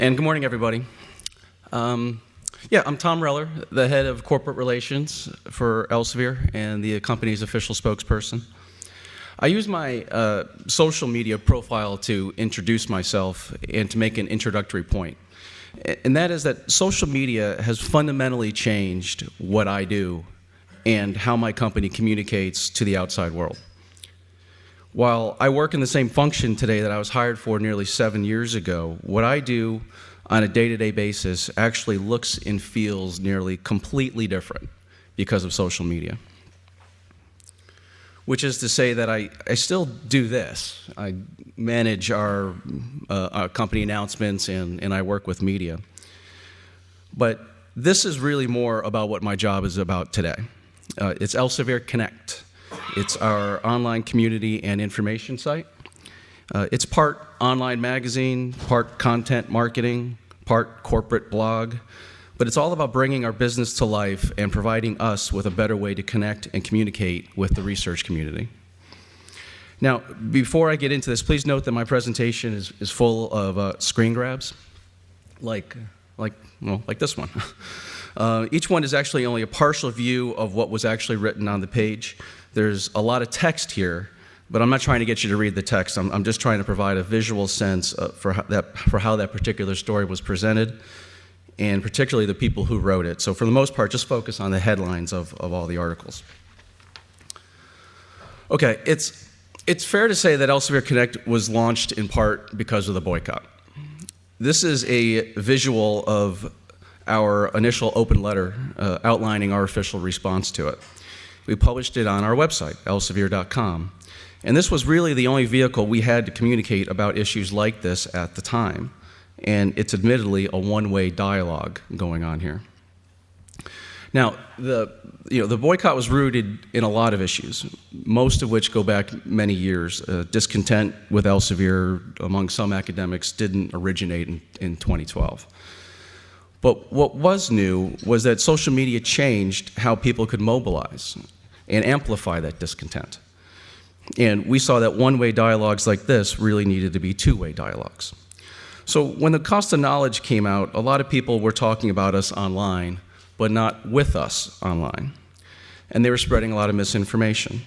And good morning, everybody. I'm Tom Reller, the head of corporate relations for Elsevier and the company's official spokesperson. I use my social media profile to introduce myself and to make an introductory point. And that is that social media has fundamentally changed what I do and how my company communicates to the outside world. While I work in the same function today that I was hired for nearly 7 years ago, what I do on a day-to-day basis actually looks and feels nearly completely different because of social media. Which is to say that I still do this. I manage our company announcements and I work with media. But this is really more about what my job is about today. It's Elsevier Connect. It's our online community and information site. It's part online magazine, part content marketing, part corporate blog, but it's all about bringing our business to life and providing us with a better way to connect and communicate with the research community. Now, before I get into this, please note that my presentation is full of screen grabs, like this one. Each one is actually only a partial view of what was actually written on the page. There's a lot of text here, but I'm not trying to get you to read the text. I'm just trying to provide a visual sense for how that particular story was presented, and particularly the people who wrote it. So for the most part, just focus on the headlines of all the articles. Okay, it's fair to say that Elsevier Connect was launched in part because of the boycott. This is a visual of our initial open letter outlining our official response to it. We published it on our website, elsevier.com. And this was really the only vehicle we had to communicate about issues like this at the time. And it's admittedly a one-way dialogue going on here. Now, the boycott was rooted in a lot of issues, most of which go back many years. Discontent with Elsevier among some academics didn't originate in 2012. But what was new was that social media changed how people could mobilize and amplify that discontent. And we saw that one-way dialogues like this really needed to be two-way dialogues. So when the cost of knowledge came out, a lot of people were talking about us online, but not with us online. And they were spreading a lot of misinformation.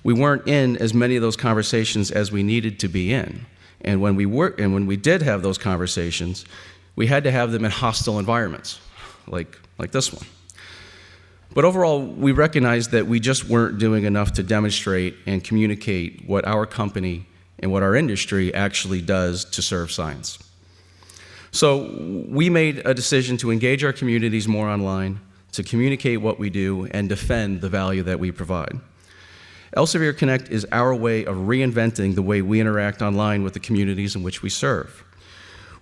We weren't in as many of those conversations as we needed to be in. And when we did have those conversations, we had to have them in hostile environments, like this one. But overall, we recognized that we just weren't doing enough to demonstrate and communicate what our company and what our industry actually does to serve science. So we made a decision to engage our communities more online, to communicate what we do, and defend the value that we provide. Elsevier Connect is our way of reinventing the way we interact online with the communities in which we serve.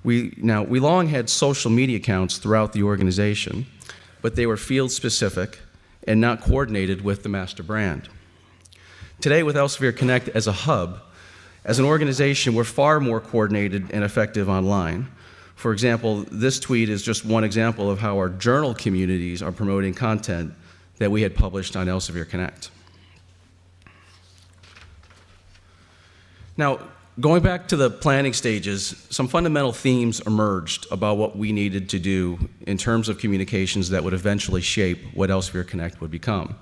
We long had social media accounts throughout the organization, but they were field-specific and not coordinated with the master brand. Today, with Elsevier Connect as a hub, as an organization, we're far more coordinated and effective online. For example, this tweet is just one example of how our journal communities are promoting content that we had published on Elsevier Connect. Now, going back to the planning stages, some fundamental themes emerged about what we needed to do in terms of communications that would eventually shape what Elsevier Connect would become.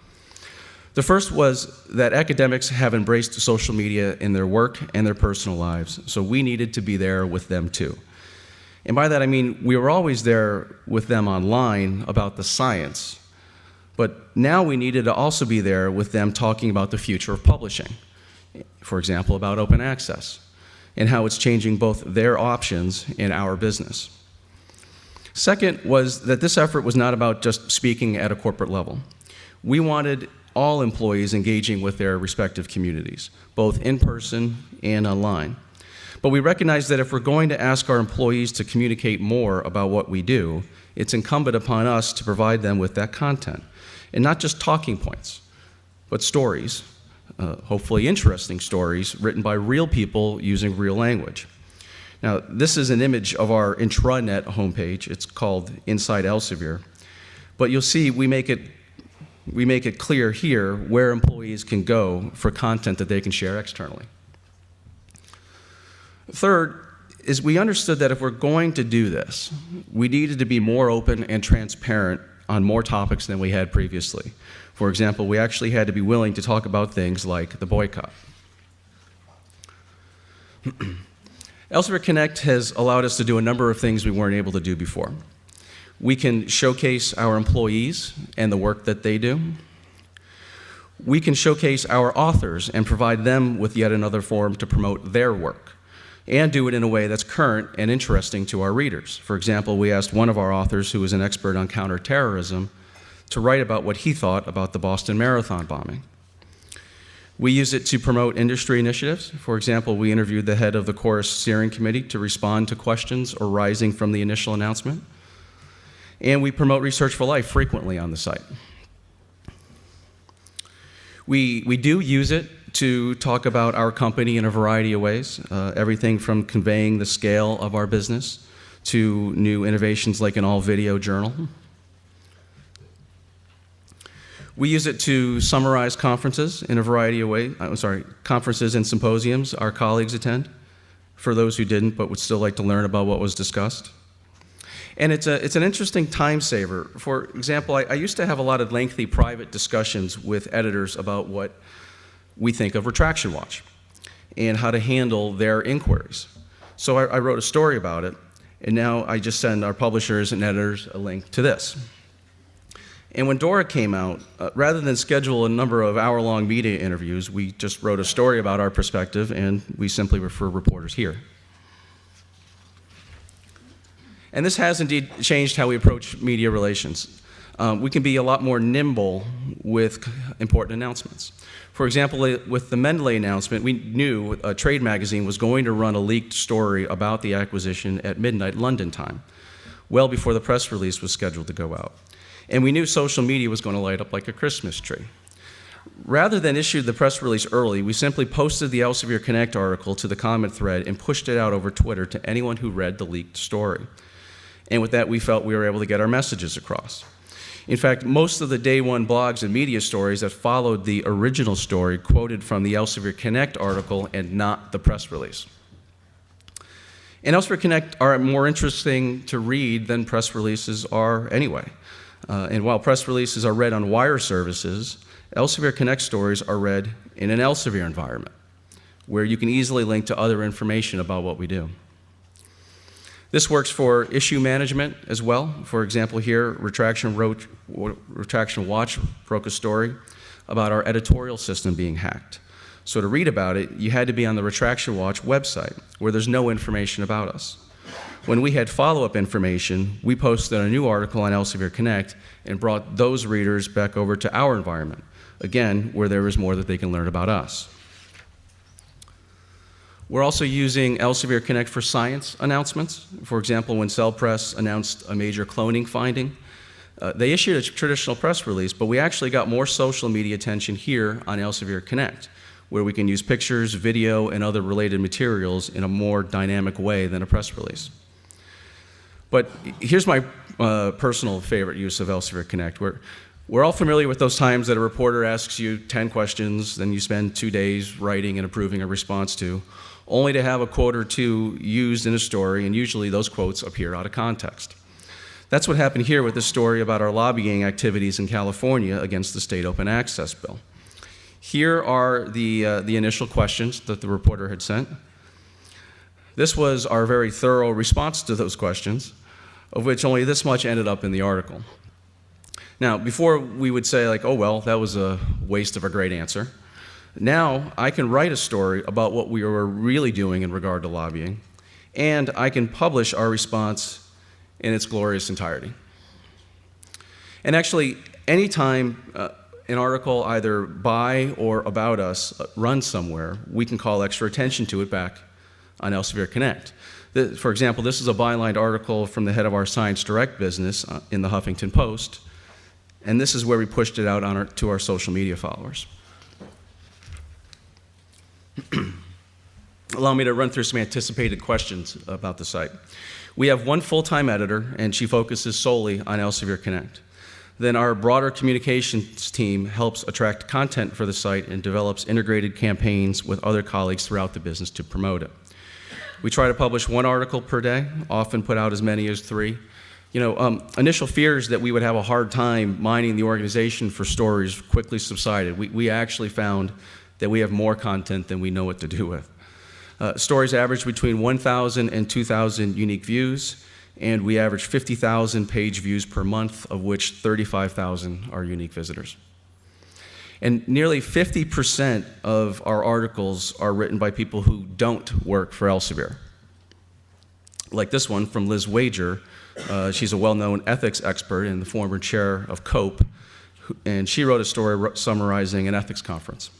The first was that academics have embraced social media in their work and their personal lives, so we needed to be there with them too. And by that I mean we were always there with them online about the science, but now we needed to also be there with them talking about the future of publishing, for example, about open access, and how it's changing both their options and our business. Second was that this effort was not about just speaking at a corporate level. We wanted all employees engaging with their respective communities, both in person and online. But we recognize that if we're going to ask our employees to communicate more about what we do, it's incumbent upon us to provide them with that content. And not just talking points, but stories, hopefully interesting stories written by real people using real language. Now, this is an image of our intranet homepage. It's called Inside Elsevier. But you'll see we make it clear here where employees can go for content that they can share externally. Third, is we understood that if we're going to do this, we needed to be more open and transparent on more topics than we had previously. For example, we actually had to be willing to talk about things like the boycott. Elsevier Connect has allowed us to do a number of things we weren't able to do before. We can showcase our employees and the work that they do. We can showcase our authors and provide them with yet another forum to promote their work, and do it in a way that's current and interesting to our readers. For example, we asked one of our authors, who is an expert on counterterrorism, to write about what he thought about the Boston Marathon bombing. We use it to promote industry initiatives. For example, we interviewed the head of the Chorus Steering Committee to respond to questions arising from the initial announcement. And we promote Research for Life frequently on the site. We do use it to talk about our company in a variety of ways, everything from conveying the scale of our business to new innovations like an all-video journal. We use it to summarize conferences in a variety of ways. Conferences and symposiums our colleagues attend, for those who didn't but would still like to learn about what was discussed. And it's an interesting time saver. For example, I used to have a lot of lengthy private discussions with editors about what we think of Retraction Watch and how to handle their inquiries. So I wrote a story about it, and now I just send our publishers and editors a link to this. And when Dora came out, rather than schedule a number of hour-long media interviews, we just wrote a story about our perspective, and we simply refer reporters here. And this has indeed changed how we approach media relations. We can be a lot more nimble with important announcements. For example, with the Mendeley announcement, we knew a trade magazine was going to run a leaked story about the acquisition at midnight London time, well before the press release was scheduled to go out. And we knew social media was going to light up like a Christmas tree. Rather than issue the press release early, we simply posted the Elsevier Connect article to the comment thread and pushed it out over Twitter to anyone who read the leaked story. And with that, we felt we were able to get our messages across. In fact, most of the day one blogs and media stories that followed the original story quoted from the Elsevier Connect article and not the press release. And Elsevier Connect are more interesting to read than press releases are anyway. And while press releases are read on wire services, Elsevier Connect stories are read in an Elsevier environment, where you can easily link to other information about what we do. This works for issue management as well. For example, here, Retraction Watch broke a story about our editorial system being hacked. So to read about it, you had to be on the Retraction Watch website, where there's no information about us. When we had follow-up information, we posted a new article on Elsevier Connect and brought those readers back over to our environment, again, where there is more that they can learn about us. We're also using Elsevier Connect for science announcements. For example, when Cell Press announced a major cloning finding, they issued a traditional press release, but we actually got more social media attention here on Elsevier Connect, where we can use pictures, video, and other related materials in a more dynamic way than a press release. But here's my personal favorite use of Elsevier Connect. We're all familiar with those times that a reporter asks you 10 questions, then you spend 2 days writing and approving a response to, only to have a quote or two used in a story, and usually those quotes appear out of context. That's what happened here with this story about our lobbying activities in California against the state open access bill. Here are the initial questions that the reporter had sent. This was our very thorough response to those questions, of which only this much ended up in the article. Now, before we would say like, oh well, that was a waste of a great answer, now I can write a story about what we were really doing in regard to lobbying, and I can publish our response in its glorious entirety. And actually, anytime an article either by or about us runs somewhere, we can call extra attention to it back on Elsevier Connect. For example, this is a bylined article from the head of our Science Direct business in the Huffington Post, and this is where we pushed it out to our social media followers. Allow me to run through some anticipated questions about the site. We have one full-time editor, and she focuses solely on Elsevier Connect. Then our broader communications team helps attract content for the site and develops integrated campaigns with other colleagues throughout the business to promote it. We try to publish one article per day, often put out as many as 3. Initial fears that we would have a hard time mining the organization for stories quickly subsided. We actually found that we have more content than we know what to do with. Stories average between 1,000 and 2,000 unique views, and we average 50,000 page views per month, of which 35,000 are unique visitors. And nearly 50% of our articles are written by people who don't work for Elsevier. Like this one from Liz Wager. She's a well-known ethics expert and the former chair of COPE, and she wrote a story summarizing an ethics conference.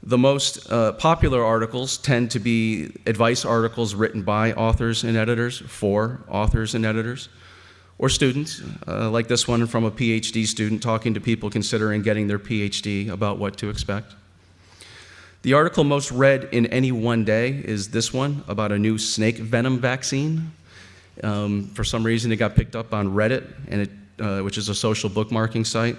The most popular articles tend to be advice articles written by authors and editors, for authors and editors, or students, like this one from a PhD student talking to people considering getting their PhD about what to expect. The article most read in any one day is this one about a new snake venom vaccine. For some reason, it got picked up on Reddit, and which is a social bookmarking site,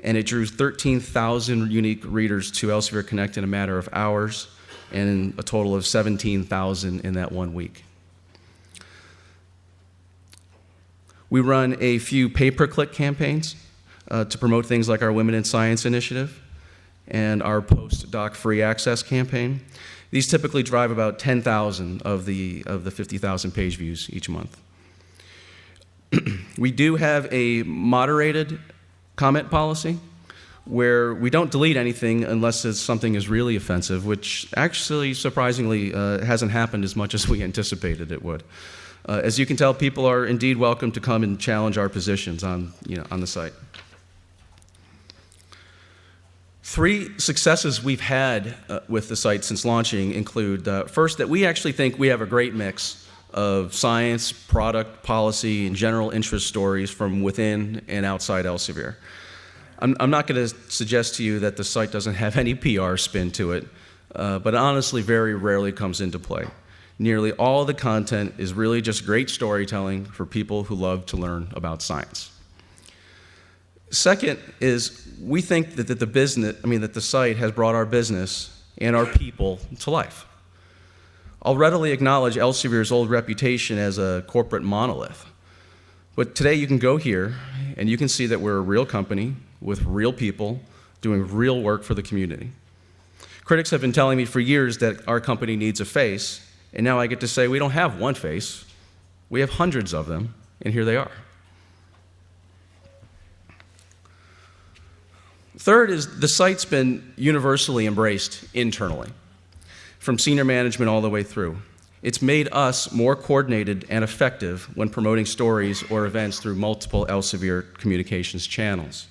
and it drew 13,000 unique readers to Elsevier Connect in a matter of hours, and a total of 17,000 in that 1 week. We run a few pay-per-click campaigns to promote things like our Women in Science initiative and our postdoc free access campaign. These typically drive about 10,000 of the 50,000 page views each month. We do have a moderated comment policy where we don't delete anything unless something is really offensive, which actually surprisingly hasn't happened as much as we anticipated it would. As you can tell, people are indeed welcome to come and challenge our positions on the site. 3 successes we've had with the site since launching include, first, that we actually think we have a great mix of science, product, policy, and general interest stories from within and outside Elsevier. I'm not going to suggest to you that the site doesn't have any PR spin to it, but honestly very rarely comes into play. Nearly all the content is really just great storytelling for people who love to learn about science. Second is we think that the site has brought our business and our people to life. I'll readily acknowledge Elsevier's old reputation as a corporate monolith. But today you can go here and you can see that we're a real company with real people doing real work for the community. Critics have been telling me for years that our company needs a face, and now I get to say we don't have one face, we have hundreds of them, and here they are. Third is the site's been universally embraced internally, from senior management all the way through. It's made us more coordinated and effective when promoting stories or events through multiple Elsevier communications channels.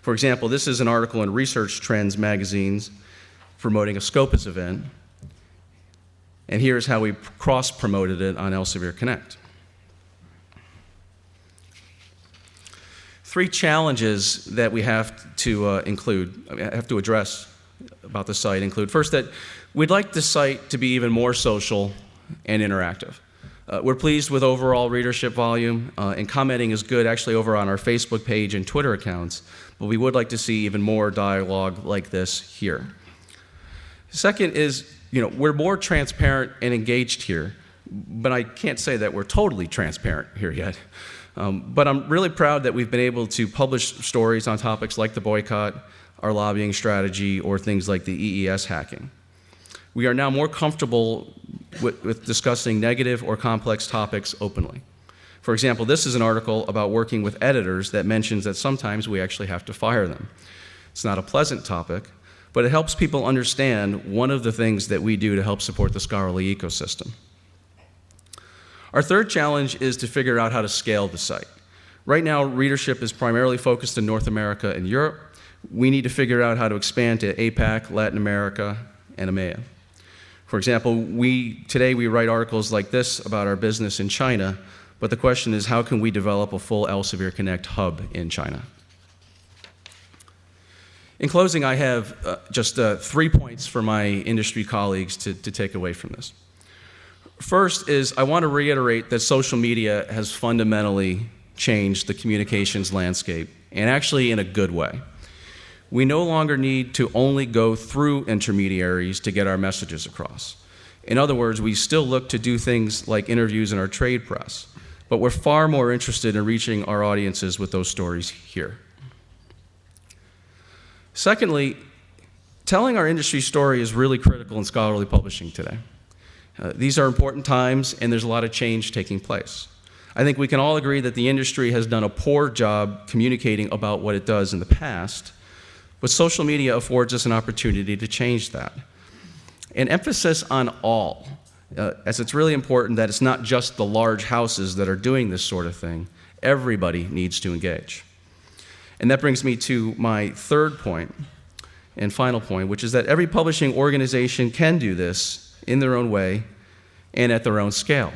For example, this is an article in Research Trends magazines promoting a Scopus event, and here's how we cross-promoted it on Elsevier Connect. 3 challenges that we have to address about the site include, first, that we'd like the site to be even more social and interactive. We're pleased with overall readership volume, and commenting is good actually over on our Facebook page and Twitter accounts, but we would like to see even more dialogue like this here. Second is, we're more transparent and engaged here, but I can't say that we're totally transparent here yet. But I'm really proud that we've been able to publish stories on topics like the boycott, our lobbying strategy, or things like the EES hacking. We are now more comfortable with discussing negative or complex topics openly. For example, this is an article about working with editors that mentions that sometimes we actually have to fire them. It's not a pleasant topic, but it helps people understand one of the things that we do to help support the scholarly ecosystem. Our third challenge is to figure out how to scale the site. Right now, readership is primarily focused in North America and Europe. We need to figure out how to expand to APAC, Latin America, and EMEA. For example, today we write articles like this about our business in China, but the question is, how can we develop a full Elsevier Connect hub in China? In closing, I have just 3 points for my industry colleagues to take away from this. First is I want to reiterate that social media has fundamentally changed the communications landscape, and actually in a good way. We no longer need to only go through intermediaries to get our messages across. In other words, we still look to do things like interviews in our trade press, but we're far more interested in reaching our audiences with those stories here. Secondly, telling our industry story is really critical in scholarly publishing today. These are important times, and there's a lot of change taking place. I think we can all agree that the industry has done a poor job communicating about what it does in the past, but social media affords us an opportunity to change that. An emphasis on all, as it's really important that it's not just the large houses that are doing this sort of thing. Everybody needs to engage. And that brings me to my third point and final point, which is that every publishing organization can do this in their own way and at their own scale.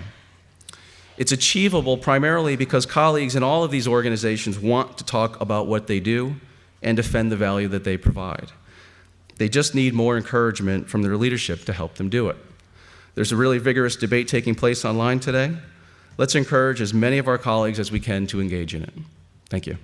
It's achievable primarily because colleagues in all of these organizations want to talk about what they do and defend the value that they provide. They just need more encouragement from their leadership to help them do it. There's a really vigorous debate taking place online today. Let's encourage as many of our colleagues as we can to engage in it. Thank you.